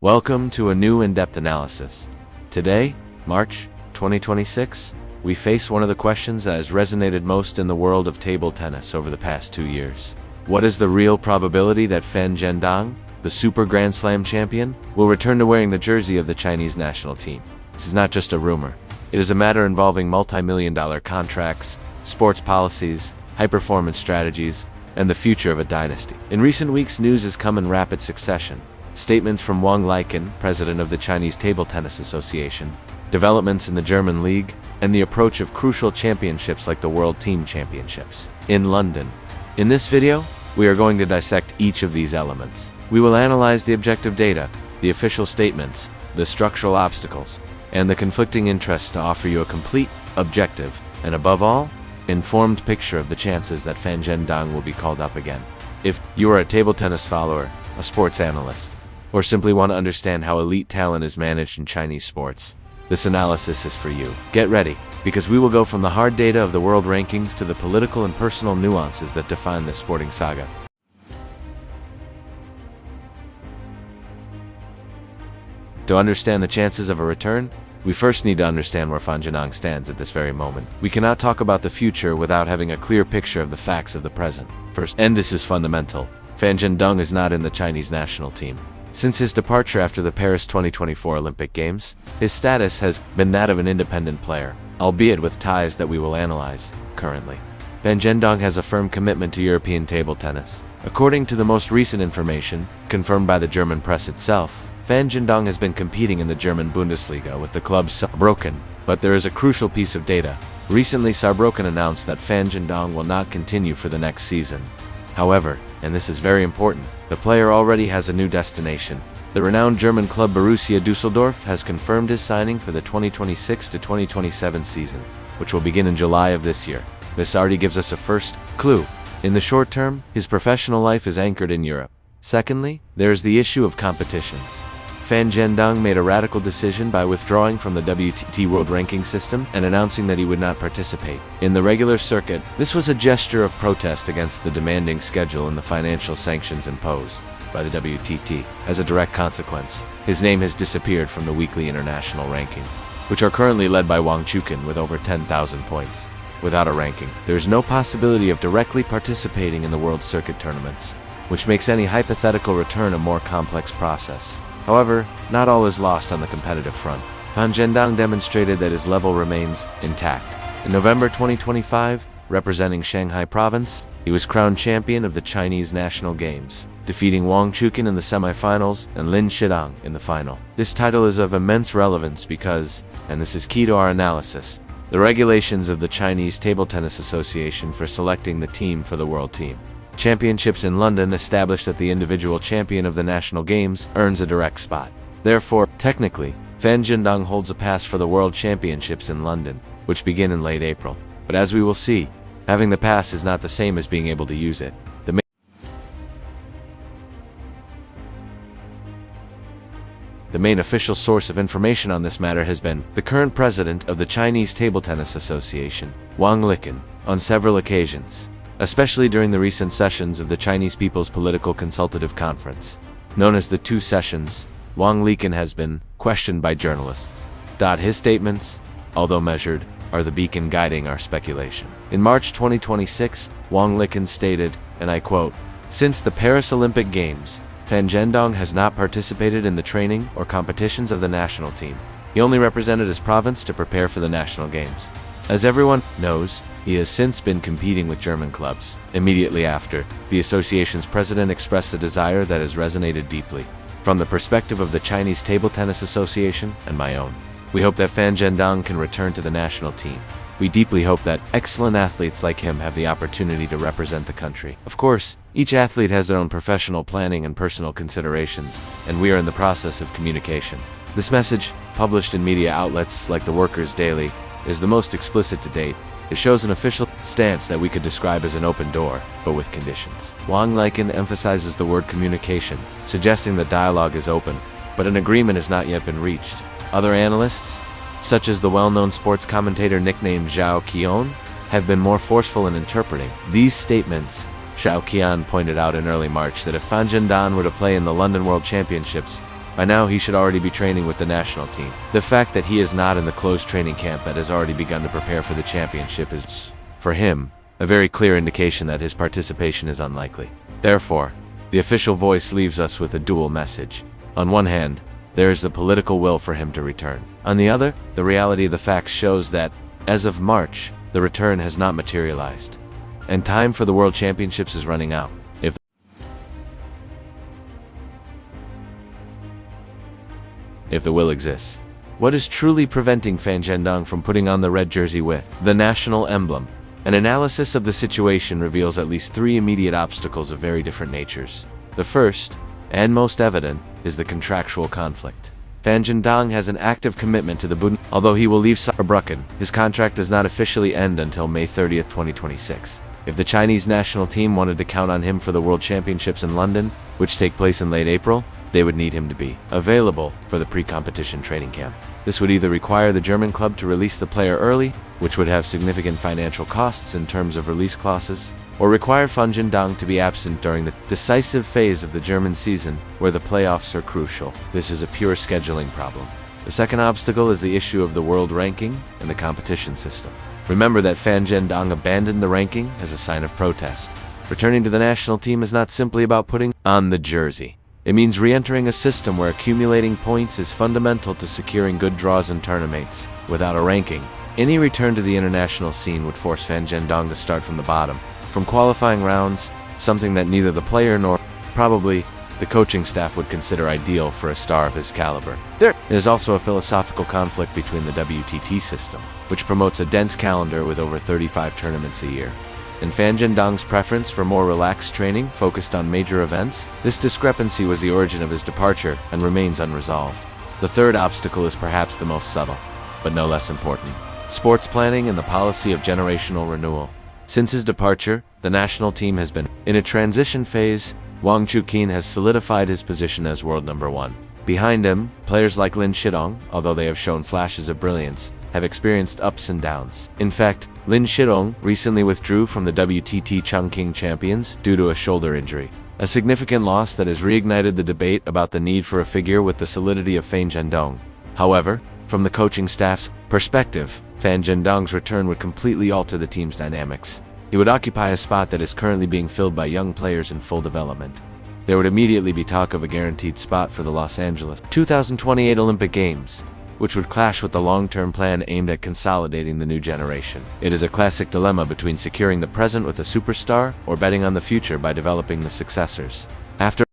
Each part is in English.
Welcome to a new in-depth analysis. Today, March 2026, we face one of the questions that has resonated most in the world of table tennis over the past 2 years. What is the real probability that Fan Zhendong, the Super Grand Slam champion, will return to wearing the jersey of the Chinese national team? This is not just a rumor. It is a matter involving multi-million-dollar contracts, sports policies, high-performance strategies, and the future of a dynasty. In recent weeks, news has come in rapid succession. Statements from Wang Liqin, president of the Chinese Table Tennis Association, developments in the German League, and the approach of crucial championships like the World Team Championships in London. In this video, we are going to dissect each of these elements. We will analyze the objective data, the official statements, the structural obstacles, and the conflicting interests to offer you a complete, objective, and above all, informed picture of the chances that Fan Zhendong will be called up again. If you are a table tennis follower, a sports analyst, or simply want to understand how elite talent is managed in Chinese sports, this analysis is for you. Get ready, because we will go from the hard data of the world rankings to the political and personal nuances that define this sporting saga. To understand the chances of a return, we first need to understand where Fan Zhendong stands at this very moment. We cannot talk about the future without having a clear picture of the facts of the present. First, and this is fundamental, Fan Zhendong is not in the Chinese national team. Since his departure after the Paris 2024 Olympic Games, his status has been that of an independent player, albeit with ties that we will analyze currently. Fan Zhendong has a firm commitment to European table tennis. According to the most recent information, confirmed by the German press itself, Fan Zhendong has been competing in the German Bundesliga with the club Saarbrücken, but there is a crucial piece of data. Recently, Saarbrücken announced that Fan Zhendong will not continue for the next season. However, and this is very important, the player already has a new destination. The renowned German club Borussia Düsseldorf has confirmed his signing for the 2026 to 2027 season, which will begin in July of this year. This already gives us a first clue. In the short term, his professional life is anchored in Europe. Secondly, there is the issue of competitions. Fan Zhendong made a radical decision by withdrawing from the WTT World Ranking System and announcing that he would not participate in the regular circuit. This was a gesture of protest against the demanding schedule and the financial sanctions imposed by the WTT. As a direct consequence, his name has disappeared from the weekly international ranking, which are currently led by Wang Liqin with over 10,000 points. Without a ranking, there is no possibility of directly participating in the World Circuit tournaments, which makes any hypothetical return a more complex process. However, not all is lost on the competitive front. Fan Zhendong demonstrated that his level remains intact. In November 2025, representing Shanghai Province, he was crowned champion of the Chinese National Games, defeating Wang Liqin in the semifinals and Lin Shidong in the final. This title is of immense relevance because, and this is key to our analysis, the regulations of the Chinese Table Tennis Association for selecting the team for the World Team Championships in London established that the individual champion of the national games earns a direct spot. Therefore, technically, Fan Zhendong holds a pass for the World Championships in London, which begin in late April. But as we will see, having the pass is not the same as being able to use it. The main official source of information on this matter has been the current president of the Chinese Table Tennis Association, Wang Liqin, on several occasions, especially during the recent sessions of the Chinese People's Political Consultative Conference. Known as the Two Sessions, Wang Liqin has been questioned by journalists. His statements, although measured, are the beacon guiding our speculation. In March 2026, Wang Liqin stated, and I quote, "Since the Paris Olympic Games, Fan Zhendong has not participated in the training or competitions of the national team. He only represented his province to prepare for the national games. As everyone knows, he has since been competing with German clubs." Immediately after, the association's president expressed a desire that has resonated deeply. From the perspective of the Chinese Table Tennis Association and my own, we hope that Fan Zhendong can return to the national team. We deeply hope that excellent athletes like him have the opportunity to represent the country. Of course, each athlete has their own professional planning and personal considerations, and we are in the process of communication. This message, published in media outlets like the Workers' Daily, is the most explicit to date. It shows an official stance that we could describe as an open door, but with conditions. Wang Liqin emphasizes the word communication, suggesting that dialogue is open, but an agreement has not yet been reached. Other analysts, such as the well-known sports commentator nicknamed Zhao Qian, have been more forceful in interpreting these statements. Zhao Qian pointed out in early March that if Fan Zhendong were to play in the London World Championships, By now he should already be training with the national team. The fact that he is not in the closed training camp that has already begun to prepare for the championship is, for him, a very clear indication that his participation is unlikely. Therefore, the official voice leaves us with a dual message. On one hand, there is the political will for him to return. On the other, the reality of the facts shows that, as of March, the return has not materialized. And time for the World Championships is running out. If the will exists. What is truly preventing Fan Zhendong from putting on the red jersey with the national emblem? An analysis of the situation reveals at least 3 immediate obstacles of very different natures. The first, and most evident, is the contractual conflict. Fan Zhendong has an active commitment to the Bundesliga. Although he will leave Saarbrücken, his contract does not officially end until May 30th, 2026. If the Chinese national team wanted to count on him for the World Championships in London, which take place in late April, they would need him to be available for the pre-competition training camp. This would either require the German club to release the player early, which would have significant financial costs in terms of release clauses, or require Fan Zhendong to be absent during the decisive phase of the German season, where the playoffs are crucial. This is a pure scheduling problem. The second obstacle is the issue of the world ranking and the competition system. Remember that Fan Zhendong abandoned the ranking as a sign of protest. Returning to the national team is not simply about putting on the jersey. It means re-entering a system where accumulating points is fundamental to securing good draws in tournaments. Without a ranking, any return to the international scene would force Fan Zhendong to start from the bottom, from qualifying rounds, something that neither the player nor, probably, the coaching staff would consider ideal for a star of his caliber. There is also a philosophical conflict between the WTT system, which promotes a dense calendar with over 35 tournaments a year, and Fan Zhendong's preference for more relaxed training focused on major events. This discrepancy was the origin of his departure and remains unresolved. The third obstacle is perhaps the most subtle, but no less important. Sports planning and the policy of generational renewal. Since his departure, the national team has been in a transition phase. Wang Liqin has solidified his position as world number 1. Behind him, players like Lin Shidong, although they have shown flashes of brilliance, have experienced ups and downs. In fact, Lin Shidong recently withdrew from the WTT Chongqing champions due to a shoulder injury, a significant loss that has reignited the debate about the need for a figure with the solidity of Fan Zhendong. However, from the coaching staff's perspective, Fan Zhendong's return would completely alter the team's dynamics. He would occupy a spot that is currently being filled by young players in full development. There would immediately be talk of a guaranteed spot for the Los Angeles 2028 Olympic Games, which would clash with the long-term plan aimed at consolidating the new generation. It is a classic dilemma between securing the present with a superstar or betting on the future by developing the successors. After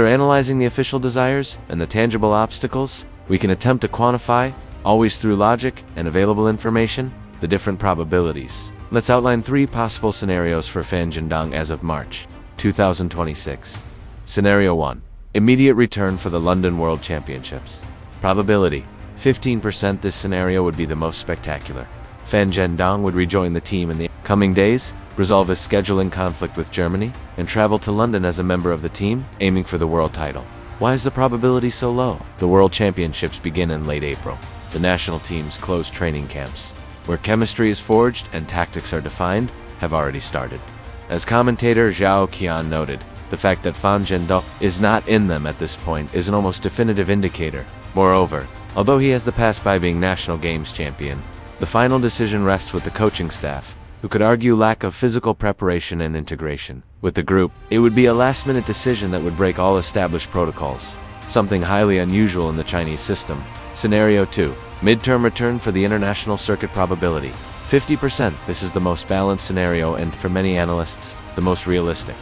analyzing the official desires and the tangible obstacles, we can attempt to quantify, always through logic and available information, the different probabilities. Let's outline 3 possible scenarios for Fan Zhendong as of March 2026. Scenario 1. Immediate return for the London World Championships. Probability: 15%. This scenario would be the most spectacular. Fan Zhendong would rejoin the team in the coming days, resolve his scheduling conflict with Germany, and travel to London as a member of the team, aiming for the world title. Why is the probability so low? The World Championships begin in late April. The national team's closed training camps, where chemistry is forged and tactics are defined, have already started. As commentator Zhao Qian noted, the fact that Fan Zhendong is not in them at this point is an almost definitive indicator. Moreover, although he has the past by being national games champion, the final decision rests with the coaching staff, who could argue lack of physical preparation and integration with the group. It would be a last-minute decision that would break all established protocols, something highly unusual in the Chinese system. Scenario 2. Midterm return for the international circuit. Probability: 50%. This is the most balanced scenario and, for many analysts, the most realistic.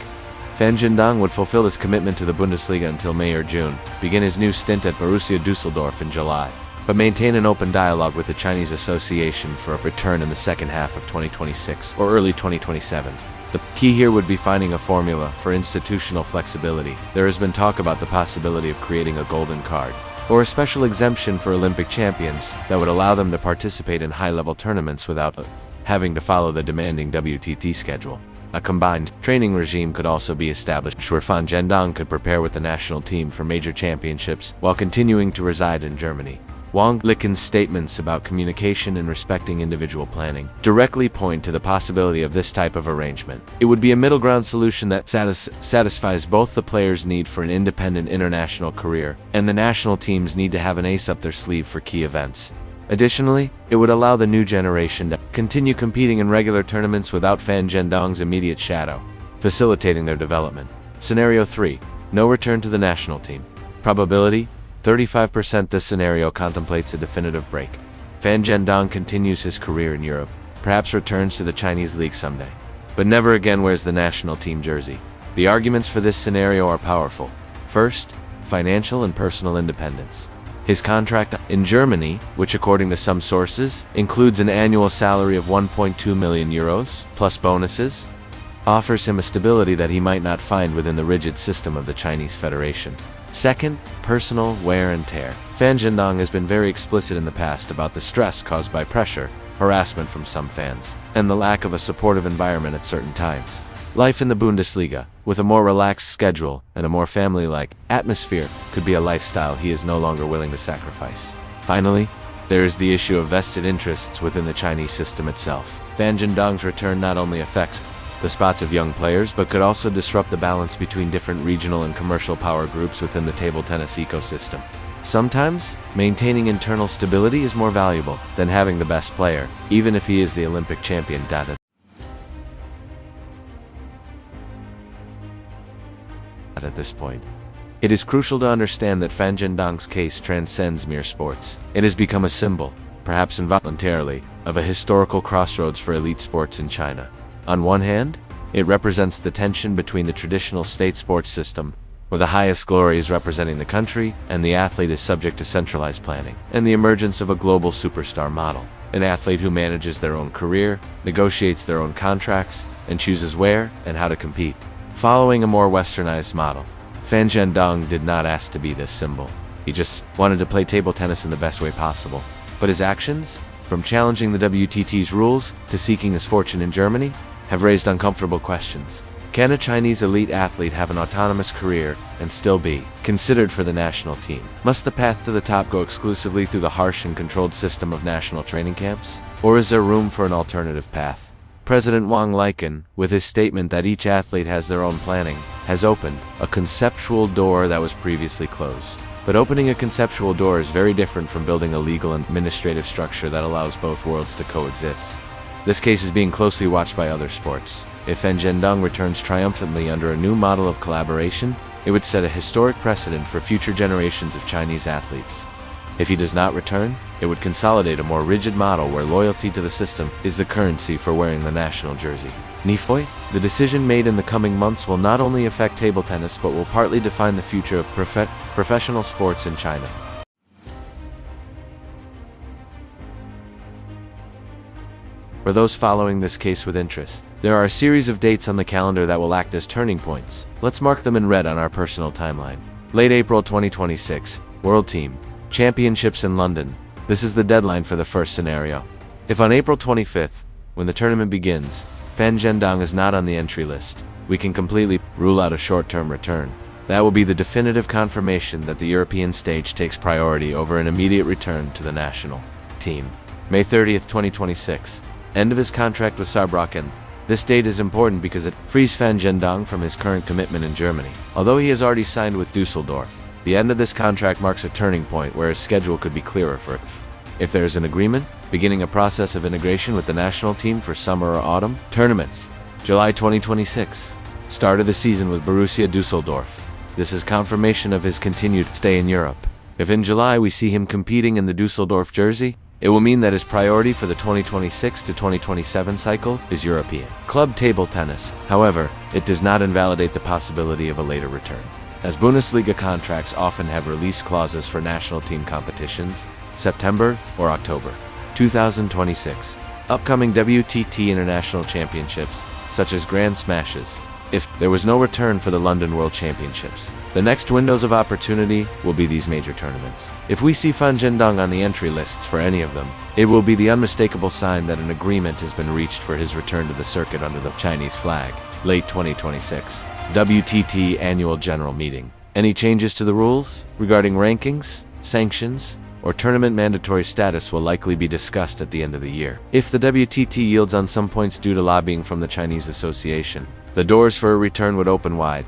Fan Zhendong would fulfill his commitment to the Bundesliga until May or June, begin his new stint at Borussia Düsseldorf in July, but maintain an open dialogue with the Chinese Association for a return in the second half of 2026 or early 2027. The key here would be finding a formula for institutional flexibility. There has been talk about the possibility of creating a golden card, or a special exemption for Olympic champions that would allow them to participate in high-level tournaments without having to follow the demanding WTT schedule. A combined training regime could also be established where Fan Zhendong could prepare with the national team for major championships while continuing to reside in Germany. Wang Liqin's statements about communication and respecting individual planning directly point to the possibility of this type of arrangement. It would be a middle ground solution that satisfies both the players' need for an independent international career and the national team's need to have an ace up their sleeve for key events. Additionally, it would allow the new generation to continue competing in regular tournaments without Fan Zhendong's immediate shadow, facilitating their development. Scenario 3. No return to the national team. Probability: 35%. This scenario contemplates a definitive break. Fan Zhendong continues his career in Europe, perhaps returns to the Chinese league someday, but never again wears the national team jersey. The arguments for this scenario are powerful. First, financial and personal independence. His contract in Germany, which according to some sources, includes an annual salary of 1.2 million euros, plus bonuses, offers him a stability that he might not find within the rigid system of the Chinese Federation. Second, personal wear and tear. Fan Zhendong has been very explicit in the past about the stress caused by pressure, harassment from some fans, and the lack of a supportive environment at certain times. Life in the Bundesliga, with a more relaxed schedule and a more family-like atmosphere, could be a lifestyle he is no longer willing to sacrifice. Finally, there is the issue of vested interests within the Chinese system itself. Fan Zhendong's return not only affects the spots of young players, but could also disrupt the balance between different regional and commercial power groups within the table tennis ecosystem. Sometimes, maintaining internal stability is more valuable than having the best player, even if he is the Olympic champion. At this point, it is crucial to understand that Fan Zhendong's case transcends mere sports. It has become a symbol, perhaps involuntarily, of a historical crossroads for elite sports in China. On one hand, it represents the tension between the traditional state sports system, where the highest glory is representing the country and the athlete is subject to centralized planning, and the emergence of a global superstar model, an athlete who manages their own career, negotiates their own contracts, and chooses where and how to compete. Following a more westernized model, Fan Zhendong did not ask to be this symbol. He just wanted to play table tennis in the best way possible. But his actions, from challenging the WTT's rules to seeking his fortune in Germany, have raised uncomfortable questions. Can a Chinese elite athlete have an autonomous career and still be considered for the national team? Must the path to the top go exclusively through the harsh and controlled system of national training camps? Or is there room for an alternative path? President Wang Liqin, with his statement that each athlete has their own planning, has opened a conceptual door that was previously closed. But opening a conceptual door is very different from building a legal and administrative structure that allows both worlds to coexist. This case is being closely watched by other sports. If Fan Zhendong returns triumphantly under a new model of collaboration, it would set a historic precedent for future generations of Chinese athletes. If he does not return, it would consolidate a more rigid model where loyalty to the system is the currency for wearing the national jersey. Nifoi, the decision made in the coming months will not only affect table tennis but will partly define the future of professional sports in China. For those following this case with interest, there are a series of dates on the calendar that will act as turning points. Let's mark them in red on our personal timeline. Late April 2026, World Team Championships in London. This is the deadline for the first scenario. If on April 25th, when the tournament begins, Fan Zhendong is not on the entry list, we can completely rule out a short-term return. That will be the definitive confirmation that the European stage takes priority over an immediate return to the national team. May 30th, 2026. End of his contract with Saarbrücken. This date is important because it frees Fan Zhendong from his current commitment in Germany. Although he has already signed with Düsseldorf, the end of this contract marks a turning point where his schedule could be clearer for if there is an agreement, beginning a process of integration with the national team for summer or autumn tournaments. July 2026. Start of the season with Borussia Düsseldorf. This is confirmation of his continued stay in Europe. If in July we see him competing in the Düsseldorf jersey, it will mean that his priority for the 2026 to 2027 cycle is European club table tennis. However, it does not invalidate the possibility of a later return, as Bundesliga contracts often have release clauses for national team competitions, September or October 2026. Upcoming WTT International Championships, such as Grand Smashes. If there was no return for the London World Championships, the next windows of opportunity will be these major tournaments. If we see Fan Zhendong on the entry lists for any of them, it will be the unmistakable sign that an agreement has been reached for his return to the circuit under the Chinese flag. Late 2026. WTT Annual General Meeting. Any changes to the rules regarding rankings, sanctions, or tournament mandatory status will likely be discussed at the end of the year. If the WTT yields on some points due to lobbying from the Chinese association, the doors for a return would open wide.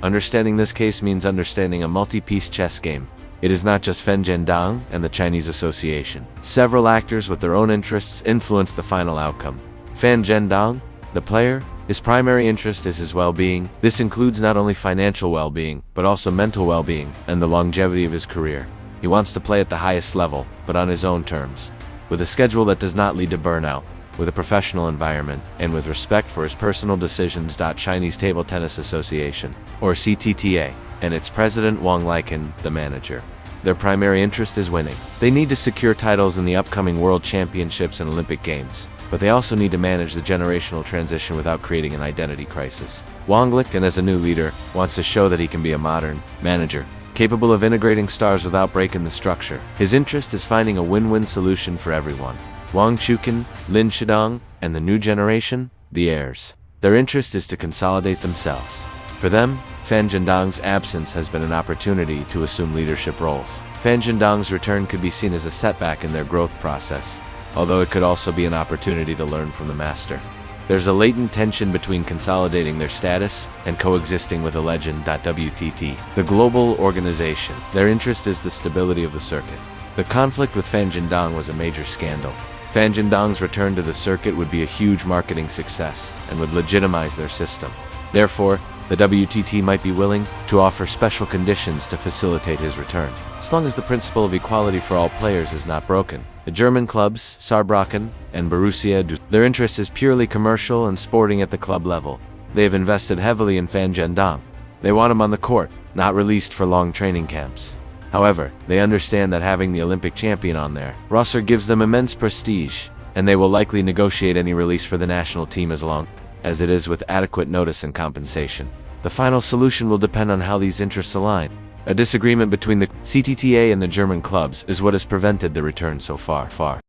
Understanding this case means understanding a multi-piece chess game. It is not just Fan Zhendong and the Chinese association. Several actors with their own interests influence the final outcome. Fan Zhendong, the player, his primary interest is his well-being. This includes not only financial well-being, but also mental well-being and the longevity of his career. He wants to play at the highest level, but on his own terms, with a schedule that does not lead to burnout, with a professional environment, and with respect for his personal decisions. Chinese Table Tennis Association, or CTTA, and its president Wang Liqin, the manager. Their primary interest is winning. They need to secure titles in the upcoming World Championships and Olympic Games, but they also need to manage the generational transition without creating an identity crisis. Wang Liqin, as a new leader, wants to show that he can be a modern manager, capable of integrating stars without breaking the structure. His interest is finding a win-win solution for everyone. Wang Liqin, Lin Shidong, and the new generation, the heirs. Their interest is to consolidate themselves. For them, Fan Zhendong's absence has been an opportunity to assume leadership roles. Fan Zhendong's return could be seen as a setback in their growth process, although it could also be an opportunity to learn from the master. There's a latent tension between consolidating their status and coexisting with a legend. WTT, the global organization. Their interest is the stability of the circuit. The conflict with Fan Zhendong was a major scandal. Fan Zhendong's return to the circuit would be a huge marketing success and would legitimize their system. Therefore, the WTT might be willing to offer special conditions to facilitate his return, as long as the principle of equality for all players is not broken. The German clubs, Saarbrücken and Borussia Düsseldorf, their interest is purely commercial and sporting at the club level. They have invested heavily in Fan Zhendong. They want him on the court, not released for long training camps. However, they understand that having the Olympic champion on their roster gives them immense prestige, and they will likely negotiate any release for the national team as long as it is with adequate notice and compensation. The final solution will depend on how these interests align. A disagreement between the CTTA and the German clubs is what has prevented the return so far.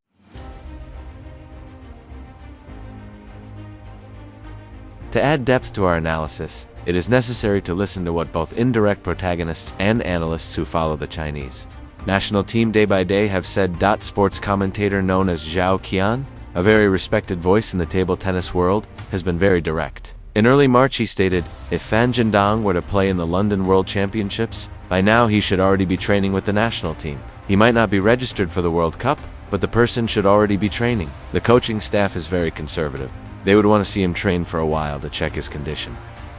To add depth to our analysis, it is necessary to listen to what both indirect protagonists and analysts who follow the Chinese national team day by day have said. Sports commentator known as Zhao Qian, a very respected voice in the table tennis world, has been very direct. In early March he stated, if Fan Zhendong were to play in the London World Championships, by now he should already be training with the national team. He might not be registered for the World Cup, but the person should already be training. The coaching staff is very conservative. They would want to see him train for a while to check his condition.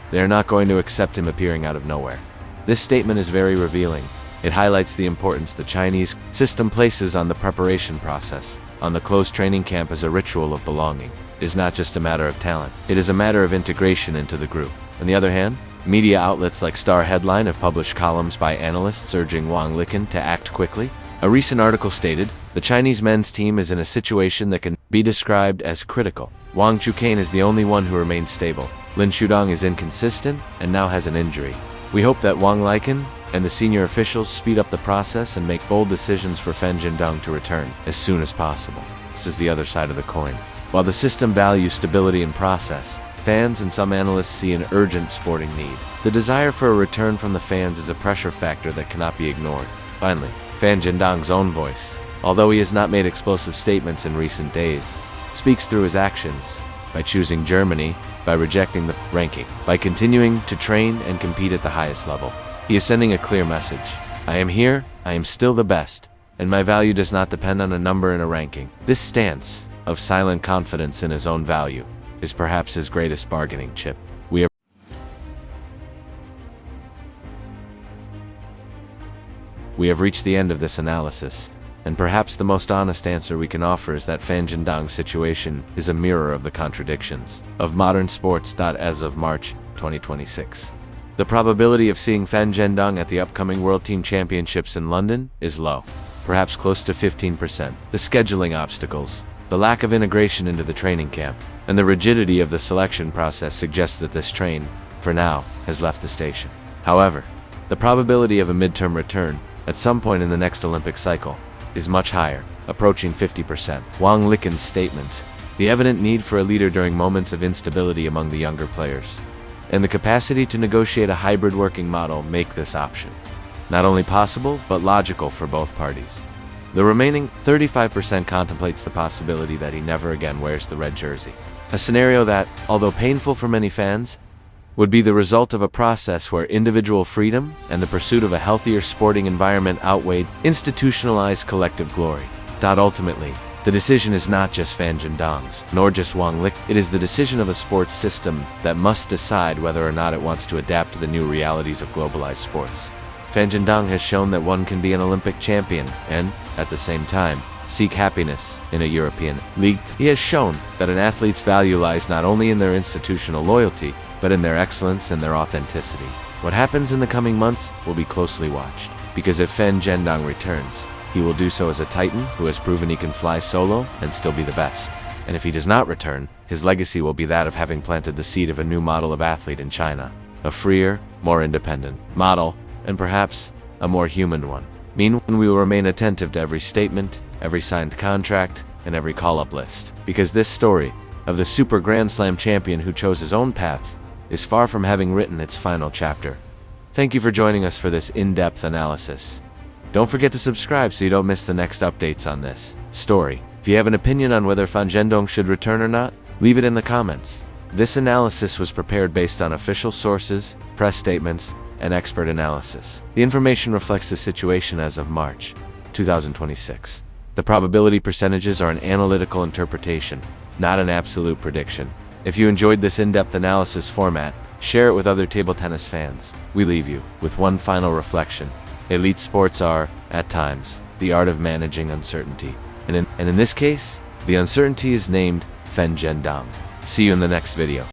They are not going to accept him appearing out of nowhere. This statement is very revealing. It highlights the importance the Chinese system places on the preparation process, on the closed training camp as a ritual of belonging. It is not just a matter of talent. It is a matter of integration into the group. On the other hand, media outlets like Star Headline have published columns by analysts urging Wang Liqin to act quickly. A recent article stated, the Chinese men's team is in a situation that can be described as critical. Wang Liqin is the only one who remains stable. Lin Shidong is inconsistent and now has an injury. We hope that Wang Liqin and the senior officials speed up the process and make bold decisions for Fan Zhendong to return as soon as possible. This is the other side of the coin. While the system values stability and process, fans and some analysts see an urgent sporting need. The desire for a return from the fans is a pressure factor that cannot be ignored. Finally, Fan Zhendong's own voice, although he has not made explosive statements in recent days, speaks through his actions. By choosing Germany, by rejecting the ranking, by continuing to train and compete at the highest level, he is sending a clear message. I am here, I am still the best, and my value does not depend on a number in a ranking. This stance of silent confidence in his own value is perhaps his greatest bargaining chip. We have reached the end of this analysis, and perhaps the most honest answer we can offer is that Fan Zhendong's situation is a mirror of the contradictions of modern sports. As of March 2026, the probability of seeing Fan Zhendong at the upcoming World Team Championships in London is low, perhaps close to 15%. The scheduling obstacles, the lack of integration into the training camp, and the rigidity of the selection process suggest that this train, for now, has left the station. However, the probability of a midterm return at some point in the next Olympic cycle is much higher, approaching 50%. Wang Liqin's statement, the evident need for a leader during moments of instability among the younger players. and the capacity to negotiate a hybrid working model make this option not only possible, but logical for both parties. The remaining 35% contemplates the possibility that he never again wears the red jersey. A scenario that, although painful for many fans, would be the result of a process where individual freedom and the pursuit of a healthier sporting environment outweighed institutionalized collective glory. Ultimately, the decision is not just Fan Zhendong's, nor just Wang Liqin. It is the decision of a sports system that must decide whether or not it wants to adapt to the new realities of globalized sports. Fan Zhendong has shown that one can be an Olympic champion and, at the same time, seek happiness in a European league. He has shown that an athlete's value lies not only in their institutional loyalty, but in their excellence and their authenticity. What happens in the coming months will be closely watched, because if Fan Zhendong returns, he will do so as a titan who has proven he can fly solo and still be the best. And if he does not return, his legacy will be that of having planted the seed of a new model of athlete in China, a freer, more independent model, and perhaps a more human one. Meanwhile, we will remain attentive to every statement, every signed contract, and every call-up list, because this story of the Super Grand Slam champion who chose his own path is far from having written its final chapter. Thank you for joining us for this in-depth analysis. Don't forget to subscribe so you don't miss the next updates on this story. If you have an opinion on whether Fan Zhendong should return or not, leave it in the comments. This analysis was prepared based on official sources, press statements, and expert analysis. The information reflects the situation as of March 2026. The probability percentages are an analytical interpretation, not an absolute prediction. If you enjoyed this in-depth analysis format, share it with other table tennis fans. We leave you with one final reflection. Elite sports are, at times, the art of managing uncertainty. And in this case, the uncertainty is named Fan Zhendong. See you in the next video.